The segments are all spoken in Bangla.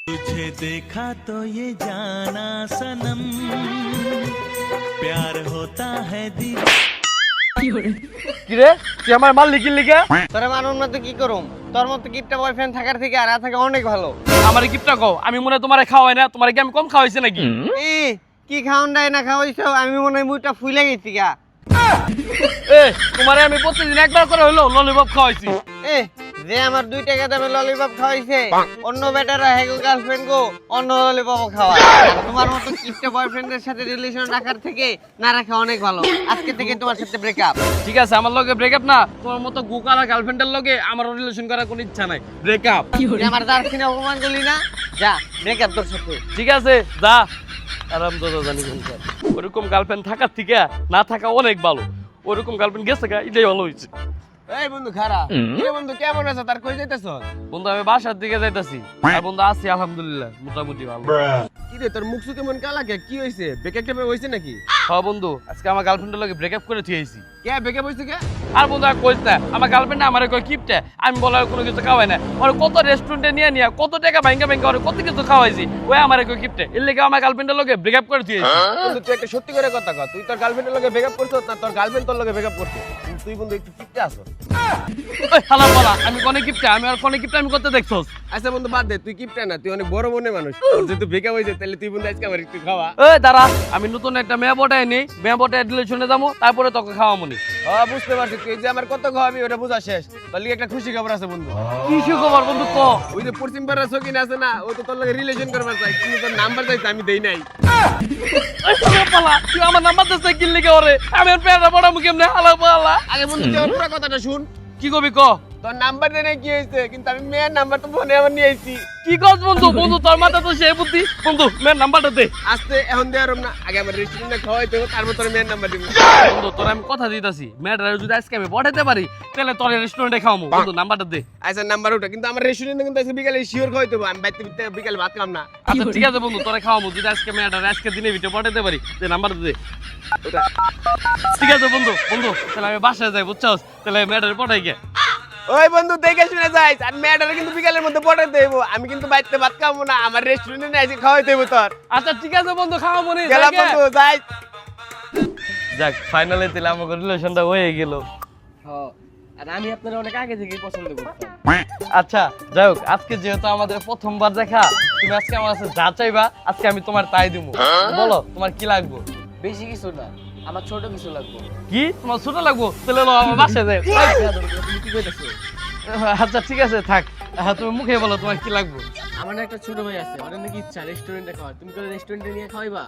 तुझे देखा तो ये जाना सनम प्यार होता है दिल কিরে তুই আমার মাল লিখি লিখা তোরে মানুন না তো কি করুম তোর মতো কিপটা বয়ফ্রেন্ড থাকার থেকে আর থাকা অনেক ভালো আমার গিফটটা কও আমি মনে হয় তোমারে খাওয়াই না তোমারে কি আমি কম খাওয়াইছি নাকি এ কি খাওন দেয় না খাওয়াইছো আমি মনে হয় মুইটা ফুলে গেছি গা এ তোমারে আমি প্রতিদিন একবার করে হইলো ললিপপ খাওয়াইছি এ যে আমার 2 টাকা দামে ললিপপ খাওয়াইছে অন্য বেটারা হেগো গার্লফ্রেন্ড গো অন্য ললিপপ খাওয়ায় তোমার মতো কিপটা বয়ফ্রেন্ডের সাথে রিলেশন রাখার থেকে না রাখা অনেক ভালো আজকে থেকে তোমার সাথে ব্রেকআপ ঠিক আছে আমার লগে ব্রেকআপ না তোমার মতো গুকালা গার্লফ্রেন্ডের লগে আমার রিলেশন করার কোনো ইচ্ছা নাই ব্রেকআপ আমার দার্সিনা অপমান করলি না যা ব্রেকআপ তোর সাথে ঠিক আছে যা আরাম দাদা জানি কোনটা ওরকম গার্লফ্রেন্ড থাকার থেকে না থাকা অনেক ভালো ওরকম গার্লফ্রেন্ড গেছে গা এটাই ভালো হয়েছে এই বন্ধু খারা এই বন্ধু কেমন আছো তার কই যাইতেছ বন্ধু আমি বাসার দিকে যাইতাছি আর বন্ধু আছি আলহামদুলিল্লাহ মোটামুটি ভালো কি রে তোর মুখ সুকে মন কালা কে কি হইছে ব্রেকআপ হইছে নাকি হ্যাঁ বন্ধু আজকে আমার গার্লফ্রেন্ডের লগে ব্রেকআপ করে থিয়েছি কে ব্রেকআপ হইছে কে আর বন্ধু আর কইছ না আমার গার্লফ্রেন্ড আমারে কই কিপটে আমি বলার কোনো কিছু খাওয়াই না আর কত রেস্টুরেন্টে নিয়ে কত টাকা ভাঙ্গা ভাঙ্গা আর কত কিছু খাওয়াইছি ওই আমারে কই কিপটে এর লাগি আমার গার্লফ্রেন্ডের লগে ব্রেকআপ করে থিয়েছি বন্ধু তুই একটা সত্যি করে কথা কর তুই তোর গার্লফ্রেন্ডের লগে ব্রেকআপ করছস না তোর গার্লফ্রেন্ড তোর লগে ব্রেকআপ করছে তুই বন্ধু একটু কিপটে আছো ওই শালা বলা আমি কোনে কিপটে আমি আর কোনে কিপটে আমি করতে দেখছস আচ্ছা বন্ধু বাদ দে তুই কিপটে না তুই অনেক বড় মনে মানুষ তোর যেহেতু ব্রেকআপ হইছে তাহলে তুই বন্ধু আজকে আমার একটু খাওয়া এই দাঁড়া আমি নতুন একটা মেয়ে পটাই নেই মেয়ে পটাই রিলেশনে যাবো তারপরে তোকে খাওয়ামনি হ্যাঁ বুঝতে পারছি তুই যে আমার কত খাওয়াবি ওটা বোঝা শেষ তোর লিগে একটা খুশি খবর আছে বন্ধু কি খবর বন্ধু ক ওই যে পশ্চিম পাড়ার সকিন আছে না ও তো তোর লগে রিলেশন করবার চাই কিন্তু তোর নাম্বার চাইছে আমি দেই নাই ওই শালা পালা তুই আমার নাম্বার দিছিস কি লিখে ওরে আমি আর পেয়ারা পড়ামু কেমনে হালা পালা আগে বন্ধু তুই আমার পুরো কথাটা শুন কি কবি ক তোর নাম্বার দেয় নাই কি হয়েছে কিন্তু আমি মেয়ের নাম্বার তো ফোনে আমার নিয়ে আইছি কি কস বন্ধু বন্ধু তোর মাথা তো সেই বুদ্ধি বন্ধু মেয়ের নাম্বারটা দে আস্তে এখন দেয়ার না আগে আমার রেস্টুরেন্টে খাওয়াইতে হবে তারপর তোর মেয়ের নাম্বার দিব বন্ধু তোর আমি কথা দিতাছি মেয়েটারে যদি আজকে আমি পঠাইতে পারি তাহলে তোর রেস্টুরেন্টে খাওয়ামু বন্ধু নাম্বারটা দে আচ্ছা নাম্বার ওটা কিন্তু আমার রেস্টুরেন্টে কিন্তু আজকে বিকালে শিওর খাওয়াইতে হবে আমি বাইতে বিকালে ভাত খাম না আচ্ছা ঠিক আছে বন্ধু তোরে খাওয়ামু যদি আজকে মেয়েটারে আজকে দিনে ভিতরে পঠাইতে পারি তাহলে নাম্বারটা দে ওটা ঠিক আছে বন্ধু বন্ধু তাহলে আমি বাসায় যাই বুঝছস তাহলে মেয়েটারে পঠাই গে ওই বন্ধু দেখে শুনে যাইস আর মেয়েটারে কিন্তু বিকালের মধ্যে পটাইতে দেবো আমি কিন্তু বাইতে ভাত খাবো না আমার রেস্টুরেন্টে এসে খাওয়াইতে হবে তোর আচ্ছা ঠিক আছে বন্ধু খাওয়ামু নি গেলাম বন্ধু যাই যাক ফাইনালি তাহলে আমাদের রিলেশনটা হয়ে গেল আর আমি আপনারা অনেক আগে থেকেই পছন্দ করতাম আচ্ছা যাই হোক আজকে যেহেতু আমাদের প্রথমবার দেখা তুমি আজকে আমার কাছে যা চাইবা আজকে আমি তোমার তাই দিব বলো তোমার কি লাগবে বেশি কিছু না আমার ছোট কিছু লাগবে কি তোমার ছোট লাগবো তাহলে লো আমার বাসায় যাই তুমি কি কইতাছো আচ্ছা ঠিক আছে থাক তুমি মুখে বলো তোমার কি লাগবে আমার না একটা ছোট ভাই আছে ওর নাকি ইচ্ছা রেস্টুরেন্টে খাওয়ার তুমি কি রেস্টুরেন্টে নিয়ে খাওয়াইবা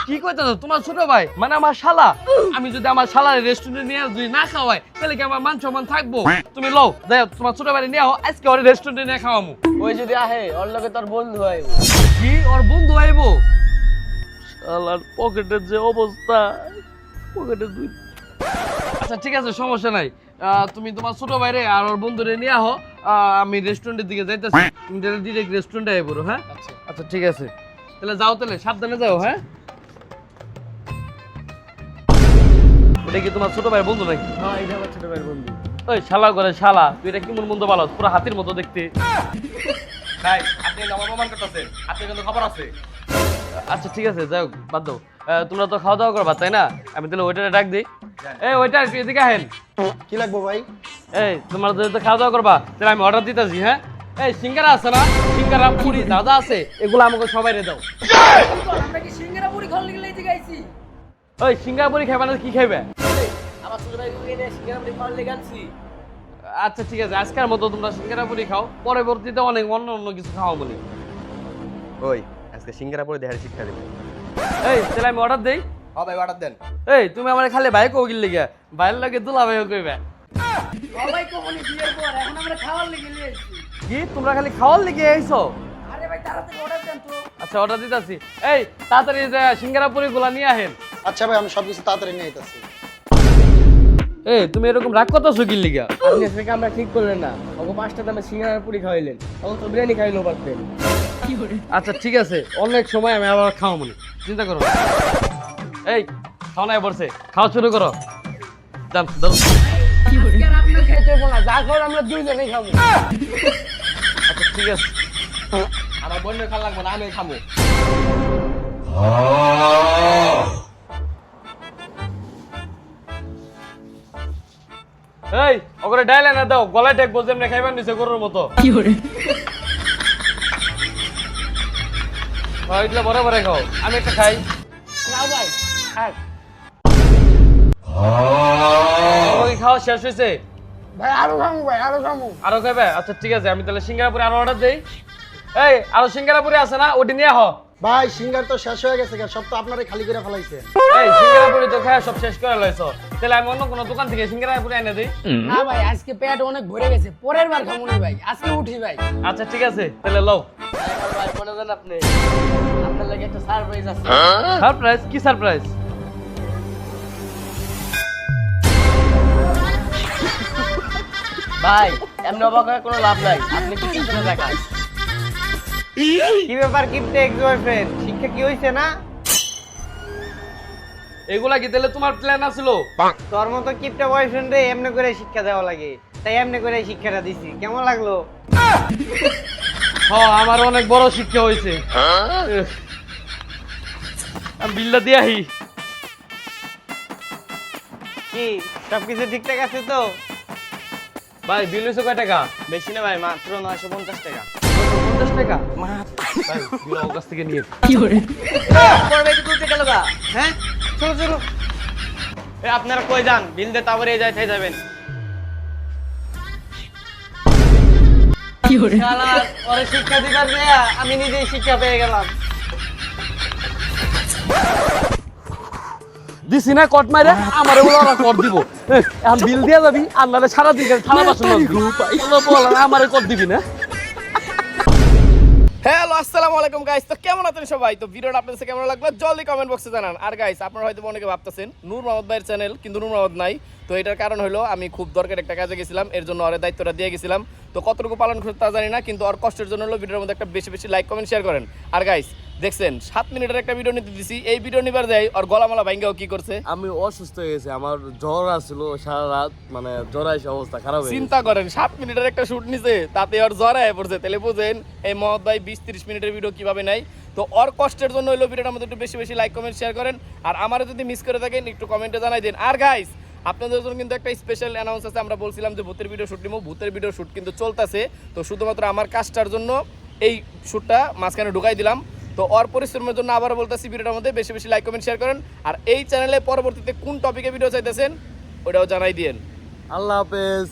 কি কইতাছো তোমার ছোট ভাই মানে আমার শালা আমি যদি আমার শালার রেস্টুরেন্টে নিয়ে যদি না খাওয়াই তাহলে কি আমার মান সম্মান থাকবো তুমি লও যাই তোমার ছোট ভাই নিয়ে আজকে ওর রেস্টুরেন্টে নিয়ে খাওয়ামু ওই যদি আহে ওর লগে তোর বন্ধু হয় কি ওর বন্ধু আইবো শালার পকেটের যে অবস্থা পকেটে দুই আচ্ছা ঠিক আছে সমস্যা নাই তুমি তোমার ছোট ভাইরে আর ওর বন্ধুরে নিয়ে আহো আমি রেস্টুরেন্টের দিকে যাইতেছি তুমি তাহলে ডিরেক্ট রেস্টুরেন্টে আই পড়ো হ্যাঁ আচ্ছা ঠিক আছে তাহলে যাও তাহলে সাবধানে যাও হ্যাঁ ওটা কি তোমার ছোট ভাইয়ের বন্ধু নাকি হ্যাঁ এটা আমার ছোট ভাইয়ের বন্ধু ওই শালা করে শালা তুই এটা কেমন বন্ধু ভালো পুরো হাতির মতো দেখতে ভাই আপনি আমার প্রমাণ করতেছেন আপনি কিন্তু খবর আছে আচ্ছা ঠিক আছে যাও বাদ দাও তোমরা তো খাওয়া দাওয়া করবা তাই না আমি তাহলে ওইটারে ডাক দিই এই ওইটার এদিকে আহেন কি লাগবে ভাই এই তোমরা যদি খাওয়া দাওয়া করবা তাহলে আমি অর্ডার দিতেছি হ্যাঁ এই সিঙ্গারা আছে না সিঙ্গারা পুরি দাদা আছে এগুলো আমাকে সবাই রে দাও আমরা কি সিঙ্গারা পুরি খাওয়ার লাগি লাইতে গাইছি ওই সিঙ্গারা পুরি খাইবা না কি খাইবে আমার ছোট ভাই এনে সিঙ্গারা পুরি খাওয়ার লাগি আনছি আচ্ছা ঠিক আছে আজকের মতো তোমরা সিঙ্গারা পুরি খাও পরবর্তীতে অনেক অন্য অন্য কিছু খাওয়া বলি ওই আজকে সিঙ্গারা পরে দেখার শিক্ষা দেবে এই তাহলে আমি অর্ডার দেই হ্যাঁ ভাই অর্ডার দেন এই তুমি আমার খালি ভাই কোকিল লিগা ভাইয়ের লাগে দুলা ভাইও কইবে সবাই কোমনি বিয়ের পর এখন আমরা খাওয়ার লাগি লিয়েছি কি তোমরা খালি খাওয়ার লিগে আইছো আরে ভাই তাড়াতাড়ি অর্ডার দেন তো আচ্ছা অর্ডার দিতেছি এই তাড়াতাড়ি যে সিঙ্গারা পুরি গুলা নিয়ে আহেন আচ্ছা ভাই আমি সবকিছু তাড়াতাড়ি নিয়ে আইতাছি এই তুমি এরকম রাগ করতেছো কি লিগা আপনি আজকে আমরা ঠিক করলেন না ওকে 5টা দামে সিঙ্গারা পুরি খাওয়াইলেন ওকে তো বিরিয়ানি খাইলো পারতেন আচ্ছা ঠিক আছে অনেক সময় আমি আবার খাওয়া মনে চিন্তা করো এই খাওয়া নাই পড়ছে খাওয়া শুরু করো যান ধরো আজকে আর আপনার খেতে বলা যা খাওয়ার আমরা দুইজনেই খাবো আচ্ছা ঠিক আছে আমার বোনের খাওয়া লাগবে না, আমি খাবো। এই ওকে ডাইলে না দাও, গলায় ঠেকবো যেমনি খাইবার নিছে গরুর মতো। এগুলো বড় বড় খাও, আমি একটা খাই। নাও ভাই খাক ওই খাওয়া শেষ হয়েছে? ভাই আরো খামু ভাই আরো খামু আরো খাবে? আচ্ছা ঠিক আছে, আমি তাহলে সিঙ্গারাপুরে আরো অর্ডার দেই। এই আরো সিঙ্গারাপুরে আছে না, ওটি নিয়ে হ। ভাই সিঙ্গার তো শেষ হয়ে গেছে, সব তো আপনারে খালি করে ফেলাইছে। এই সিঙ্গারাপুরে তো খায় সব শেষ করে লাইছো, তাহলে আমি অন্য কোনো দোকান থেকে সিঙ্গারাপুরে এনে দিই। না ভাই আজকে পেট অনেক ভরে গেছে, পরের বার খামু না ভাই, আজকে উঠি ভাই। আচ্ছা ঠিক আছে, তাহলে লও। ভাই বলে দেন আপনি, আপনার লাগে একটা সারপ্রাইজ আছে। সারপ্রাইজ? কি সারপ্রাইজ? ভাই এমনি অবাক হয়ে কোনো লাভ নাই, আপনি কি চিন্তা দেখান। কি ব্যাপার কিপটে এক্স বয়ফ্রেন্ড, শিক্ষা কি হইছে না? এগুলা কি তাহলে তোমার প্ল্যান আছিল? তোর মতো কিপটে বয়ফ্রেন্ড রে এমনি করে শিক্ষা দেওয়া লাগে, তাই এমনি করে শিক্ষাটা দিছি। কেমন লাগলো? হ্যাঁ আমার অনেক বড় শিক্ষা হয়েছে। আমি বিলটা দিয়ে আহি। কি সবকিছু ঠিকঠাক আছে তো? ভাই বিল হয়েছে কয় টাকা? বেশি না ভাই, মাত্র 950 টাকা। 50 টাকা? ভাই বিল ওর কাছ থেকে নিয়ে। হ্যাঁ চলো চলো। আপনারা কই যান? বিল দিয়ে তারপরে যাই থাই যাবেন। শালা, ওরে শিক্ষা দিবার দেয়া আমি নিজেই শিক্ষা পেয়ে গেলাম। দিছি না কট মাইরা, আমারে বলে ওরা কর দিব। এখন বিল দিয়া যাবি, আর নাহলে সারাদিন থালা বাসন মাজবি। বল আমারে কর দিবি না? হ্যালো আসসালামু আলাইকুম গাইস, তো কেমন আছেন সবাই? তো ভিডিওটা আপনাদের কাছে কেমন লাগলো জলদি কমেন্ট বক্সে জানান। আর গাইস আপনারা হয়তো অনেকে ভাবতেছেন নূর মোহাম্মদ ভাইয়ের চ্যানেল, কিন্তু নূর মোহাম্মদ নাই। তো এটার কারণ হলো আমি খুব দরকার একটা কাজে গেছিলাম, এর জন্য ওর দায়িত্বটা দিয়ে গেছিলাম। তো কতটুকু পালন করতে তা জানি না, কিন্তু ওর কষ্টের জন্য হলো ভিডিওর মধ্যে একটা বেশি বেশি লাইক কমেন্ট শেয়ার করেন। আর গাইস দেখছেন 7 মিনিটের একটা ভিডিও নিতে দিছি, এই ভিডিও নিবার যাই ওর গলামালা ভাঙ্গাও কি করছে। আমি অসুস্থ হয়ে গেছি, আমার জ্বর আসছিল সারা রাত, মানে জ্বর এসে অবস্থা খারাপ হয়ে গেছে। চিন্তা করেন 7 মিনিটের একটা শুট নিছে, তাতে ওর জ্বর আয় পড়ছে। তাহলে বুঝেন এই মোহাম্মদ ভাই 20-30 মিনিটের ভিডিও কিভাবে নাই। তো ওর কষ্টের জন্য হলো ভিডিওটার মধ্যে একটু বেশি বেশি লাইক কমেন্ট শেয়ার করেন। আর আমারও যদি মিস করে থাকেন একটু কমেন্টে জানাই দিন। আর গাইস আপনাদের জন্য কিন্তু একটা স্পেশাল অ্যানাউন্স আছে। আমরা বলছিলাম যে ভূতের ভিডিও শুট নিব, ভূতের ভিডিও শুট কিন্তু চলতেছে। তো শুধুমাত্র আমার কাজটার জন্য এই শুটটা মাঝখানে ঢুকাই দিলাম। তো ওর পরিশ্রমের জন্য আবারও বলতেছি ভিডিওটার মধ্যে বেশি বেশি লাইক কমেন্ট শেয়ার করেন। আর এই চ্যানেলে পরবর্তীতে কোন টপিকে ভিডিও চাইতেছেন ওটাও জানাই দিয়েন। আল্লাহ হাফেজ।